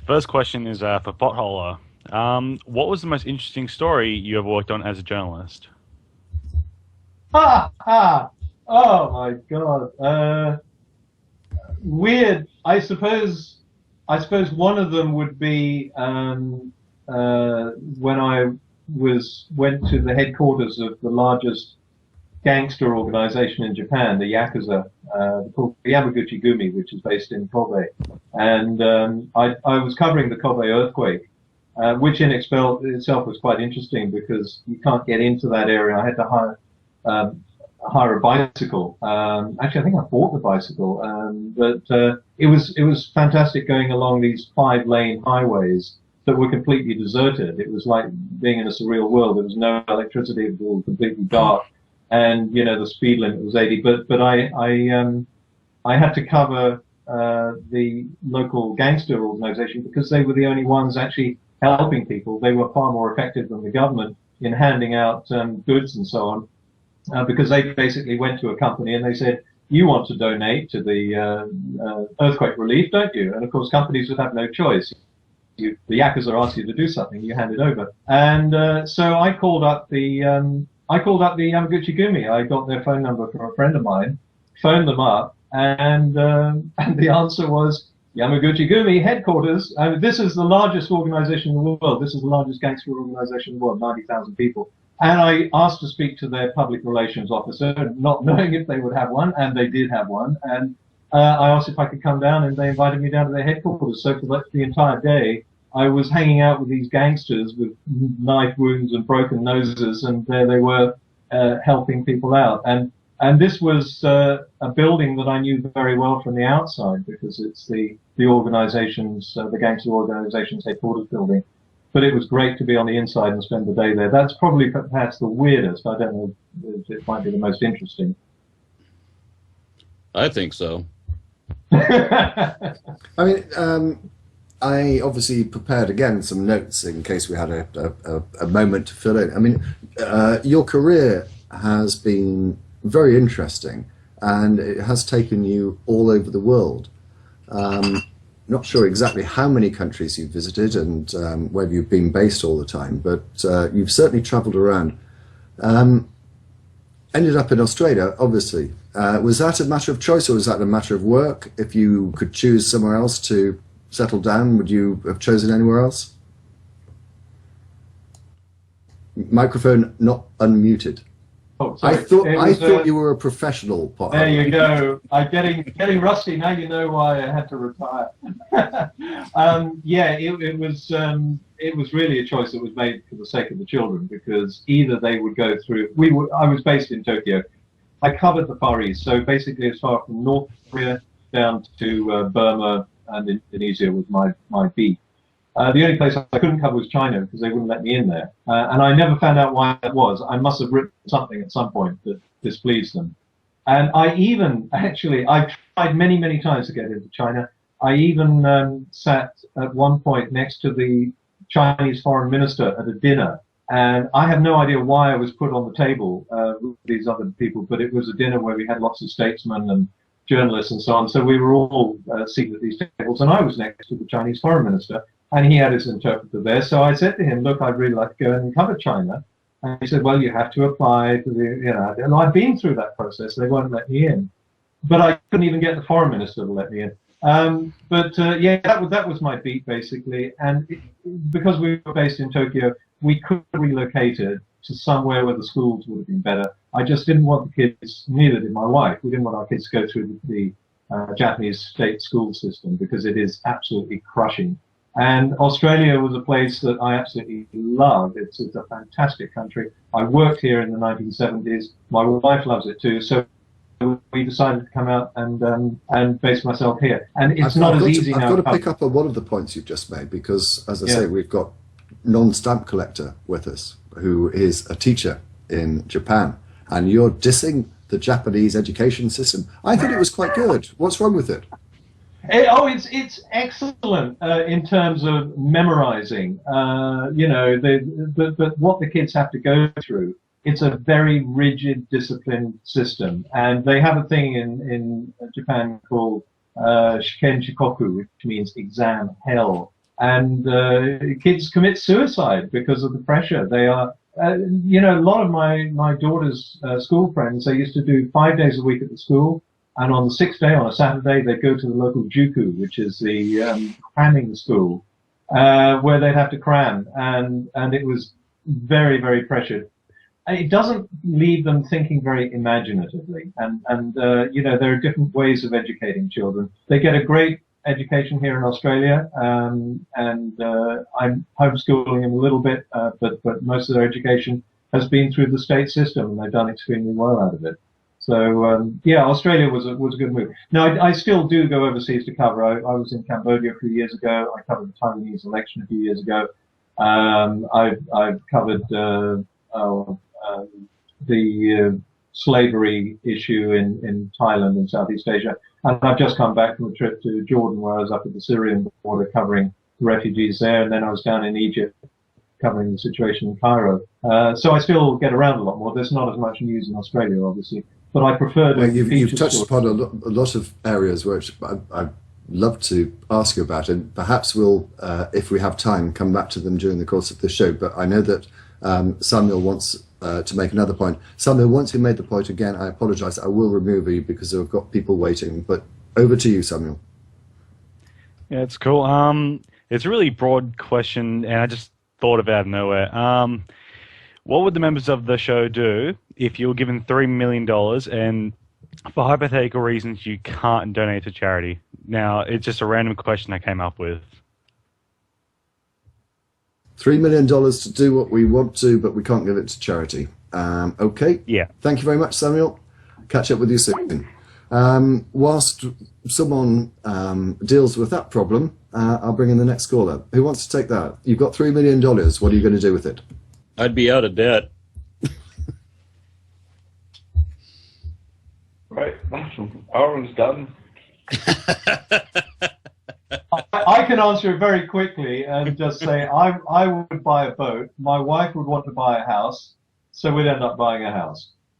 First question is for Potholer. What was the most interesting story you ever worked on as a journalist? Ha ha! Oh my God. Weird. I suppose one of them would be when I went to the headquarters of the largest gangster organization in Japan, the Yakuza, called the Yamaguchi-gumi, which is based in Kobe. And I was covering the Kobe earthquake, which in itself was quite interesting because you can't get into that area. I had to hire a bicycle. Actually, I think I bought the bicycle, but it was fantastic going along these 5-lane highways that were completely deserted. It was like being in a surreal world. There was no electricity. It was all completely dark, and the speed limit was 80. But I had to cover the local gangster organization because they were the only ones actually helping people. They were far more effective than the government in handing out goods and so on. Because they basically went to a company and they said, you want to donate to the earthquake relief, don't you? And of course, companies would have no choice. The Yakuza asked you to do something, you hand it over. And so I called up the Yamaguchi-gumi. I got their phone number from a friend of mine, phoned them up, and the answer was Yamaguchi-gumi headquarters. This is the largest organization in the world. This is the largest gangster organization in the world, 90,000 people. And I asked to speak to their public relations officer, not knowing if they would have one, and they did have one. And I asked if I could come down, and they invited me down to their headquarters. So for the entire day, I was hanging out with these gangsters with knife wounds and broken noses, and there they were helping people out. And this was a building that I knew very well from the outside because it's the organization's, the gangster organization's headquarters building. But it was great to be on the inside and spend the day there. That's probably perhaps the weirdest. I don't know if it might be the most interesting. I think so. I mean, I obviously prepared again some notes in case we had a moment to fill in. I mean, your career has been very interesting and it has taken you all over the world. Not sure exactly how many countries you've visited and where you've been based all the time, but you've certainly travelled around. Ended up in Australia, obviously. Was that a matter of choice or was that a matter of work? If you could choose somewhere else to settle down, would you have chosen anywhere else? Microphone not unmuted. Oh, I sorry. thought you were a professional Potholer. There you go. I'm getting rusty now. You know why I had to retire. Yeah, it was really a choice that was made for the sake of the children because either they would go through. I was based in Tokyo. I covered the Far East, so basically as far from North Korea down to Burma and Indonesia was my beat. The only place I couldn't cover was China because they wouldn't let me in there. And I never found out why that was. I must have written something at some point that displeased them. And I tried many, many times to get into China. I even sat at one point next to the Chinese foreign minister at a dinner. And I have no idea why I was put on the table with these other people, but it was a dinner where we had lots of statesmen and journalists and so on. So we were all seated at these tables, and I was next to the Chinese foreign minister. And he had his interpreter there. So I said to him, look, I'd really like to go and cover China. And he said, well, you have to apply to the, and I've been through that process. They won't let me in. But I couldn't even get the foreign minister to let me in. Yeah, that was my beat, basically. And because we were based in Tokyo, we could have relocated to somewhere where the schools would have been better. I just didn't want the kids, neither did my wife. We didn't want our kids to go through the Japanese state school system because it is absolutely crushing. And Australia was a place that I absolutely love. It's a fantastic country. I worked here in the 1970s. My wife loves it too. So we decided to come out and base myself here. And it's not as easy now. I've got to pick up on one of the points you've just made because, as I say, we've got non-stamp collector with us who is a teacher in Japan. And you're dissing the Japanese education system. I thought it was quite good. What's wrong with it? It's excellent in terms of memorizing. But what the kids have to go through, it's a very rigid, disciplined system, and they have a thing in Japan called shiken shikoku, which means exam hell. and kids commit suicide because of the pressure. They are, you know, a lot of my daughter's school friends, they used to do 5 days a week at the school, and on the sixth day, on a Saturday, they'd go to the local juku, which is the cramming school, where they'd have to cram, and it was very, very pressured. It doesn't leave them thinking very imaginatively, and you know, there are different ways of educating children. They get a great education here in Australia, and I'm homeschooling them a little bit, but most of their education has been through the state system, and they've done extremely well out of it. So yeah, Australia was a good move. Now I still do go overseas to cover. I was in Cambodia a few years ago. I covered the Taiwanese election a few years ago. I've covered the slavery issue in Thailand and Southeast Asia. And I've just come back from a trip to Jordan where I was up at the Syrian border covering the refugees there, and then I was down in Egypt covering the situation in Cairo. So I still get around a lot more. There's not as much news in Australia, obviously, but I prefer to. Well, you've touched upon a lot of areas which I'd love to ask you about, and perhaps we'll, if we have time, come back to them during the course of the show. But I know that Samuel wants to make another point. Samuel, once you made the point again, I apologise. I will remove you because I've got people waiting. But over to you, Samuel. Yeah, it's cool. It's a really broad question, and I just thought of it out of nowhere. What would the members of the show do if you were given $3 million and for hypothetical reasons you can't donate to charity? Now, it's just a random question I came up with. $3 million to do what we want to, but we can't give it to charity. Okay. Yeah. Thank you very much, Samuel. Catch up with you soon. Whilst someone deals with that problem, I'll bring in the next caller. Who wants to take that? You've got $3 million. What are you going to do with it? I'd be out of debt. Right, Aaron's done. I can answer it very quickly and just say I would buy a boat. My wife would want to buy a house, so we'd end up buying a house.